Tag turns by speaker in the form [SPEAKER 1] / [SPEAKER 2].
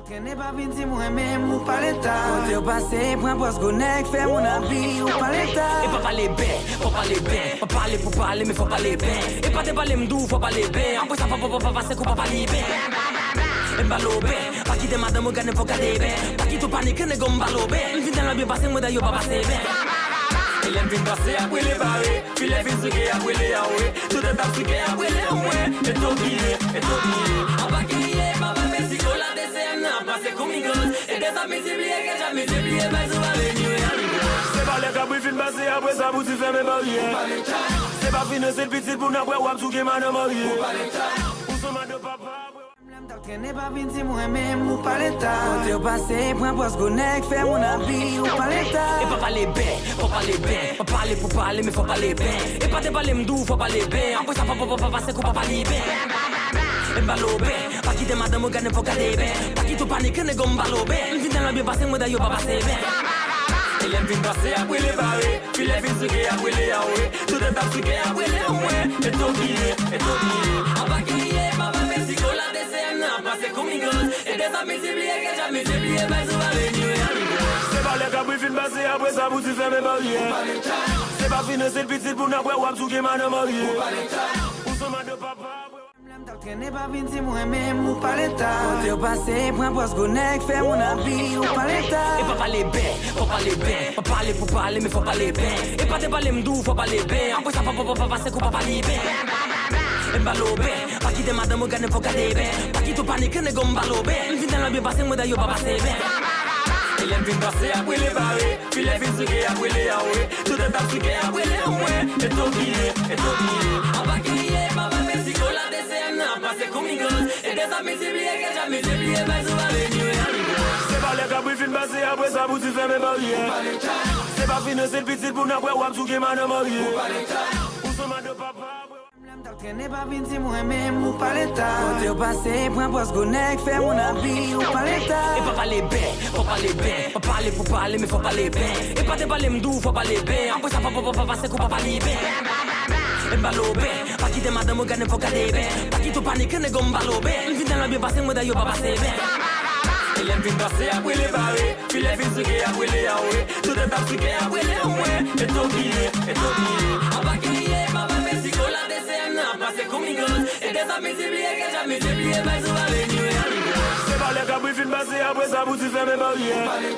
[SPEAKER 1] Kene pa vin si mwen men mou paleta. Kote ou pase, pran pos gonek, fè mon api ou paleta.
[SPEAKER 2] E pa pale ben, faut pale ben. Pa pale pou pale, mais faut pale ben. E pa te pale mdou, faut pale ben. An pou sa pa pase kou pa pale ben. E mbalo ben, pa kite madame ou gane faut gade ben. Pa kite ou panike ne gom mbalo ben. Mvin den la bi pase mwen da yo pa pase ben. E lem vin pase apwe le bare, pi le vin suke apwe le awe. Tout e tap suke apwe le awe. E to kiye, e to kiye. An pa kiye, pa pa Mexico la DCM nan pase koumigos. E de sa misibliye ke ja misibliye, bay sou ave niwe anigo.
[SPEAKER 3] Se pa le kabri fin pase apwe sa bouti ferme barye. Se pa fine se l'pitit pou nan pwe wap souke manan marye. Ou son man de papa.
[SPEAKER 1] Kene pa vin si mwen men mou paleta. Kote ou pase, pran pos gonek, fè mon api ou paleta.
[SPEAKER 2] E pa pale ben, faut pale ben. Pa pale pou pale, mais faut pale ben. E pa te pale mdou, faut pale ben. An pou sa pa pase kou pa pale ben. E mbalo ben, pa kite madame ou gane faut gade ben. Pa kite ou panike ne gom mbalo ben. Mvin den la bi pase mwen da yo pa pase ben. E lem vin pase apwe le bare, pi le vin suke apwe le awe. Tout e tap suke apwe le awe. E to kiye, e to kiye. An pa kiye, pa pa Mexico la DCM nan pase koumigos. E de sa misibliye ke ja misibliye, bay sou ave niwe anigo.
[SPEAKER 3] Se pa le kabri fin pase apwe sa bouti ferme barye. Se pa fine se l'pitit pou nan pwe wap souke manan marye. Ou son man de papa.
[SPEAKER 1] Kene pa vin si mwen men mou paleta. Kote ou pase, pran pos gonek, fè mon api ou paleta.
[SPEAKER 2] E pa pale ben, faut pale ben. Pa pale pou pale, mais faut pale ben. E pa te pale mdou, faut pale ben. An pou sa pa pase kou pa pale ben. E mbalo ben, pa kite madame ou gane faut gade ben. Pa kite ou panike ne gom mbalo ben. Mvin den la bi pase mwen da yo pa pase ben. E lem vin pase apwe le bare, pi le vin suke apwe le awe. Tout e tap suke apwe le awe. E to kiye, e to kiye. An pa kiye, pa pa Mexico la DCM nan pase koumigos. E de sa misibliye ke ja misibliye, bay sou ave niwe anigo.
[SPEAKER 3] Se pa le kabri fin pase apwe sa bouti ferme barye. Se pa fine se l'pitit pou nan pwe wap souke manan marye. Ou son man de papa.
[SPEAKER 1] Kene pa vin si mwen men mou paleta. Kote ou pase, pran pos gonek, fè mon api ou paleta.
[SPEAKER 2] E pa pale ben, faut pale ben. Pa pale pou pale, mais faut pale ben. E pa te pale mdou, faut pale ben. An pou sa pa pase kou pa pale ben. E mbalo ben, pa kite madame ou gane faut gade ben. Pa kite ou panike ne gom mbalo ben. Mvin den la bi pase mwen da yo pa pase ben. E lem vin pase apwe le bare, pi le vin suke apwe le awe. Tout e tap suke apwe le awe. E to kiye, e to kiye. An pa kiye, pa pa Mexico la DCM nan pase koumigos. E de sa misibliye ke ja misibliye, bay sou ave niwe anigo.
[SPEAKER 3] Se pa le kabri fin pase apwe sa bouti ferme barye.